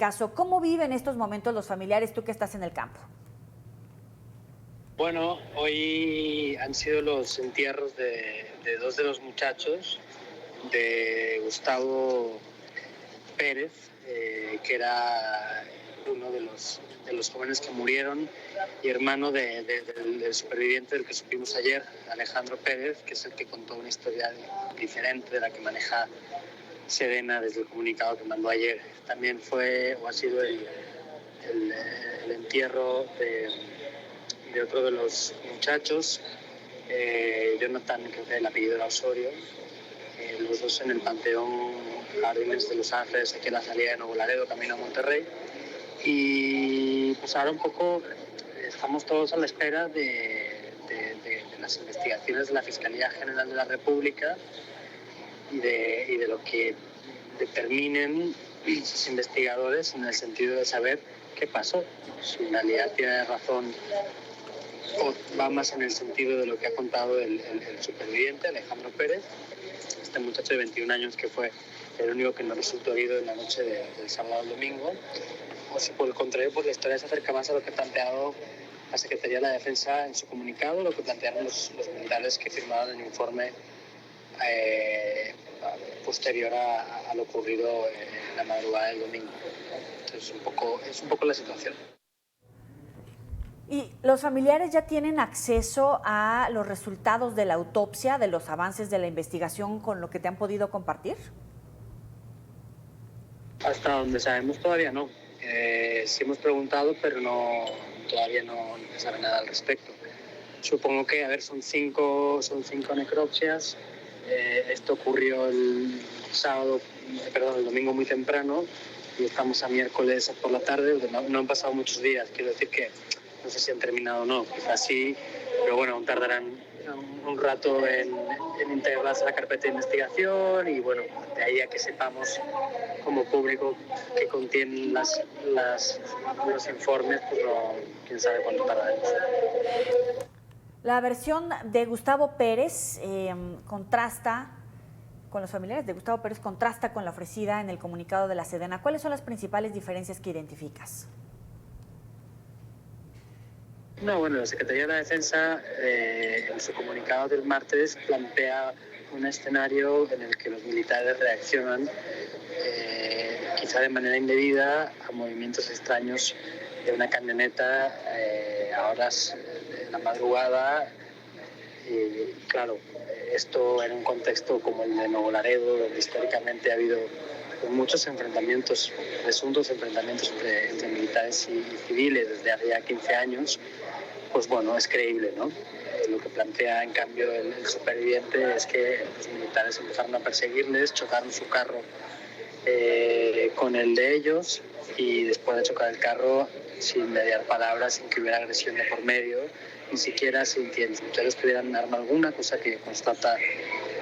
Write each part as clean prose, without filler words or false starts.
caso. ¿Cómo viven estos momentos los familiares, tú que estás en el campo? Bueno, hoy han sido los entierros de dos de los muchachos, de Gustavo Pérez, que era uno de los jóvenes que murieron, y hermano del superviviente del que supimos ayer, Alejandro Pérez, que es el que contó una historia diferente de la que maneja Sedena desde el comunicado que mandó ayer. También fue o ha sido el entierro de otro de los muchachos, Jonathan, creo que el apellido era Osorio, los dos en el Panteón Jardines de Los Ángeles, aquí en la salida de Nuevo Laredo, camino a Monterrey. Y pues ahora un poco estamos todos a la espera de las investigaciones de la Fiscalía General de la República y de lo que determinen sus investigadores en el sentido de saber qué pasó. Si en realidad tiene razón o va más en el sentido de lo que ha contado el superviviente, Alejandro Pérez, este muchacho de 21 años que fue el único que no resultó herido en la noche del sábado al domingo, o si por el contrario pues la historia se acerca más a lo que ha planteado la Secretaría de la Defensa en su comunicado, lo que plantearon los militares que firmaron el informe posterior a lo ocurrido en la madrugada del domingo. Entonces es un poco la situación. ¿Y los familiares ya tienen acceso a los resultados de la autopsia, de los avances de la investigación con lo que te han podido compartir? Hasta donde sabemos todavía no. Sí hemos preguntado, pero todavía no se sabe nada al respecto. Supongo que, son cinco necropsias. Esto ocurrió el domingo muy temprano y estamos a miércoles por la tarde. No han pasado muchos días, quiero decir que no sé si han terminado o no, quizás sí, pero bueno, aún tardarán un rato en integrarse a la carpeta de investigación y bueno, de ahí a que sepamos como público que contienen los informes, pues quién sabe cuánto tardaremos. La versión de Gustavo Pérez contrasta con los familiares de Gustavo Pérez, contrasta con la ofrecida en el comunicado de la Sedena. ¿Cuáles son las principales diferencias que identificas? No, bueno, la Secretaría de la Defensa en su comunicado del martes plantea un escenario en el que los militares reaccionan quizá de manera indebida a movimientos extraños de una camioneta a horas de la madrugada. Y claro, esto en un contexto como el de Nuevo Laredo, donde históricamente ha habido muchos enfrentamientos, presuntos enfrentamientos entre militares y civiles desde hace ya 15 años, pues bueno, es creíble, ¿no? Lo que plantea, en cambio, el superviviente es que los militares empezaron a perseguirles, chocaron su carro con el de ellos y después de chocar el carro, sin mediar palabras, sin que hubiera agresión de por medio, ni siquiera sin que los militares tuvieran arma alguna, cosa que constata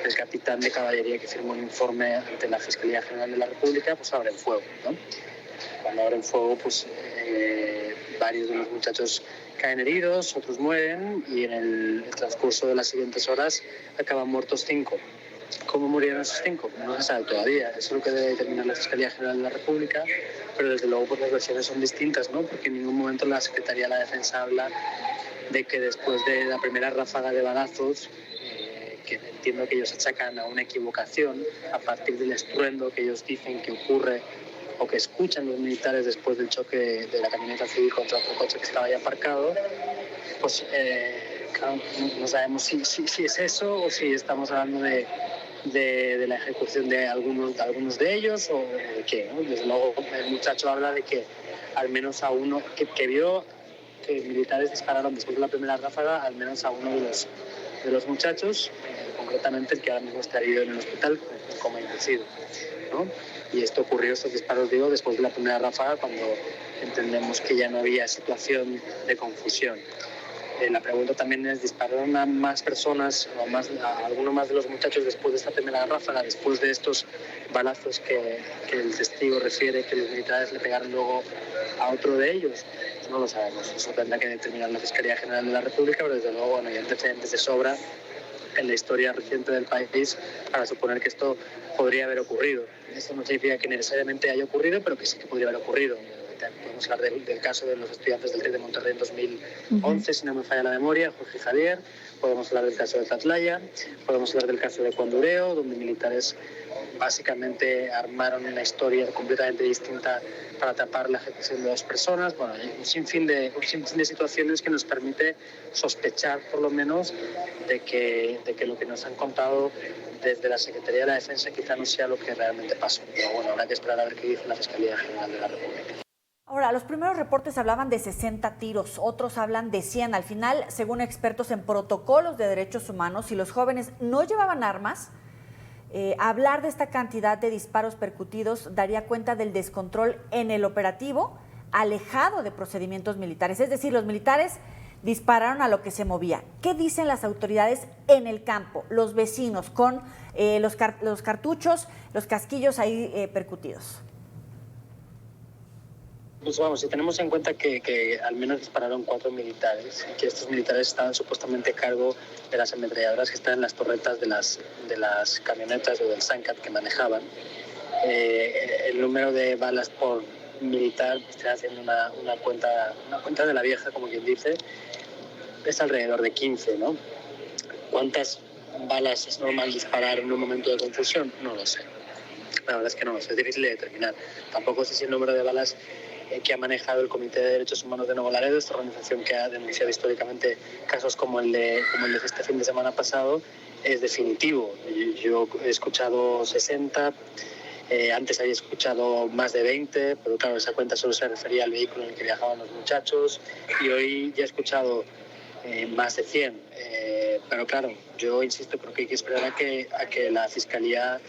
el capitán de caballería que firmó un informe ante la Fiscalía General de la República, pues abren fuego, ¿no? Cuando abren fuego, pues varios de los muchachos caen heridos, otros mueren y en el transcurso de las siguientes horas acaban muertos 5. ¿Cómo murieron esos 5? No se sabe todavía. Eso es lo que debe determinar la Fiscalía General de la República, pero desde luego pues, las versiones son distintas, ¿no? Porque en ningún momento la Secretaría de la Defensa habla de que después de la primera ráfaga de balazos, que entiendo que ellos achacan a una equivocación, a partir del estruendo que ellos dicen que ocurre o que escuchan los militares después del choque de la camioneta civil contra otro coche que estaba ya aparcado, pues claro, no sabemos si es eso o si estamos hablando de la ejecución de algunos de ellos o de qué, ¿no? Desde luego el muchacho habla de que al menos a uno que vio que militares dispararon después de la primera ráfaga, al menos a uno de los muchachos, concretamente el que ahora mismo está herido en el hospital en coma intensivo, ¿no? Y esto ocurrió, estos disparos, digo, después de la primera ráfaga, cuando entendemos que ya no había situación de confusión. La pregunta también es, ¿dispararon a más personas o a alguno más de los muchachos después de esta primera ráfaga, después de estos balazos que el testigo refiere que los militares le pegaron luego a otro de ellos? Pues no lo sabemos, eso tendrá que determinar la Fiscalía General de la República, pero desde luego bueno, hay antecedentes de sobra en la historia reciente del país para suponer que esto podría haber ocurrido. Esto no significa que necesariamente haya ocurrido, pero que sí que podría haber ocurrido. Podemos hablar del caso de los estudiantes del TEC de Monterrey en 2011, si no me falla la memoria, Jorge y Javier. Podemos hablar del caso de Tatlaya, podemos hablar del caso de Condureo, donde militares básicamente armaron una historia completamente distinta para tapar la ejecución de 2 personas. Bueno, hay un sinfín de situaciones que nos permite sospechar, por lo menos, de que lo que nos han contado desde la Secretaría de la Defensa quizá no sea lo que realmente pasó. Pero bueno, habrá que esperar a ver qué dice la Fiscalía General de la República. Ahora, los primeros reportes hablaban de 60 tiros, otros hablan de 100. Al final, según expertos en protocolos de derechos humanos, si los jóvenes no llevaban armas, hablar de esta cantidad de disparos percutidos daría cuenta del descontrol en el operativo, alejado de procedimientos militares. Es decir, los militares dispararon a lo que se movía. ¿Qué dicen las autoridades en el campo, los vecinos, con los cartuchos, los casquillos ahí percutidos? Pues vamos, si tenemos en cuenta que al menos dispararon 4 militares y que estos militares estaban supuestamente a cargo de las ametralladoras que están en las torretas de las camionetas o del Sancat que manejaban, el número de balas por militar, estoy haciendo una cuenta de la vieja, como quien dice, es alrededor de 15, ¿no? ¿Cuántas balas es normal disparar en un momento de confusión? No lo sé. La verdad es que no lo sé, es difícil de determinar. Tampoco sé si el número de balas que ha manejado el Comité de Derechos Humanos de Nuevo Laredo, esta organización que ha denunciado históricamente casos como el de este fin de semana pasado, es definitivo. Yo he escuchado 60, antes había escuchado más de 20, pero claro, esa cuenta solo se refería al vehículo en el que viajaban los muchachos, y hoy ya he escuchado más de 100. Pero claro, yo insisto, creo que hay que esperar a que la Fiscalía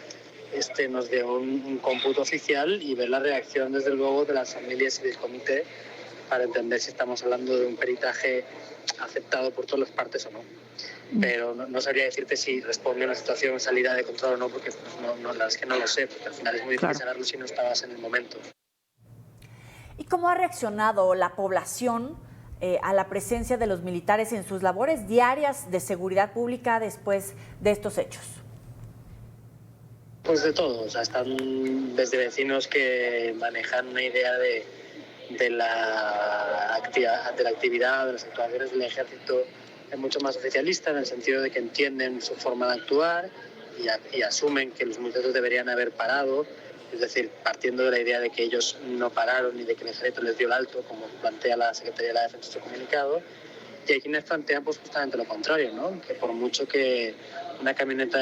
nos dé un cómputo oficial y ver la reacción, desde luego, de las familias y del comité para entender si estamos hablando de un peritaje aceptado por todas las partes o no. Pero no sabría decirte si responde a una situación salida de control o no, porque la verdad es que no lo sé, porque al final es muy difícil saberlo si no estabas en el momento. ¿Y cómo ha reaccionado la población a la presencia de los militares en sus labores diarias de seguridad pública después de estos hechos? Pues de todo, o sea, están desde vecinos que manejan una idea de la actividad, de las actuaciones del ejército mucho más oficialista, en el sentido de que entienden su forma de actuar y asumen que los muchachos deberían haber parado, es decir, partiendo de la idea de que ellos no pararon y de que el ejército les dio el alto, como plantea la Secretaría de la Defensa en su comunicado. Y hay quienes plantean pues justamente lo contrario, ¿no? Que por mucho que una camioneta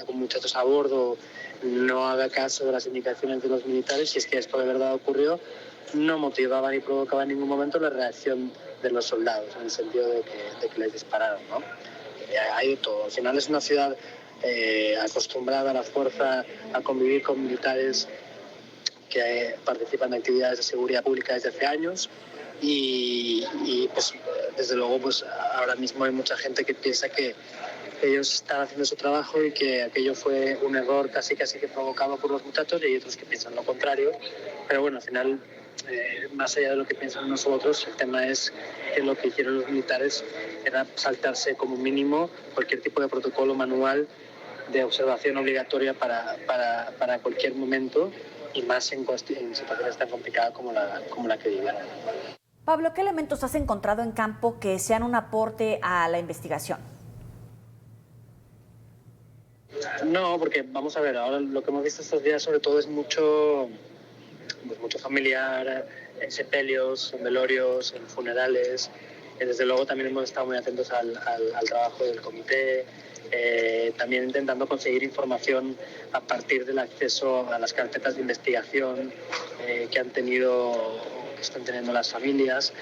con muchachos a bordo no haga caso de las indicaciones de los militares, si es que esto de verdad ocurrió, no motivaba ni provocaba en ningún momento la reacción de los soldados, en el sentido de que les dispararon, ¿no? Hay de todo. Al final es una ciudad acostumbrada a la fuerza, a convivir con militares que participan en actividades de seguridad pública desde hace años. Y pues desde luego pues ahora mismo hay mucha gente que piensa que ellos están haciendo su trabajo y que aquello fue un error casi que provocado por los muchachos, y hay otros que piensan lo contrario. Pero bueno, al final, más allá de lo que piensan nosotros, el tema es que lo que hicieron los militares era saltarse como mínimo cualquier tipo de protocolo manual de observación obligatoria para cualquier momento, y más en situaciones tan complicadas como la que vivieron. Pablo, ¿qué elementos has encontrado en campo que sean un aporte a la investigación? No, porque vamos a ver, ahora lo que hemos visto estos días sobre todo es mucho familiar, en sepelios, en velorios, en funerales. Desde luego también hemos estado muy atentos al trabajo del comité, también intentando conseguir información a partir del acceso a las carpetas de investigación que están teniendo las familias.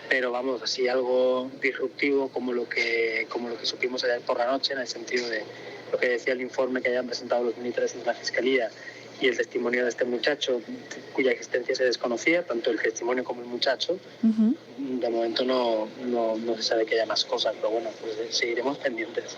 Pero vamos, así algo disruptivo como lo que supimos ayer por la noche, en el sentido de lo que decía el informe que habían presentado los militares en la Fiscalía y el testimonio de este muchacho, cuya existencia se desconocía, tanto el testimonio como el muchacho. De momento no se sabe que haya más cosas, pero bueno, pues seguiremos pendientes.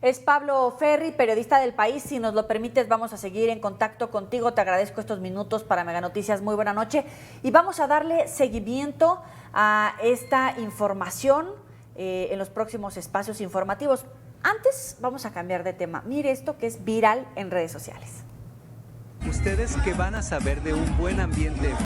Es Pablo Ferri, periodista del País. Si nos lo permites, vamos a seguir en contacto contigo. Te agradezco estos minutos para Mega Noticias. Muy buena noche. Y vamos a darle seguimiento a esta información en los próximos espacios informativos. Antes, vamos a cambiar de tema. Mire esto que es viral en redes sociales. Ustedes, ¿qué van a saber de un buen ambiente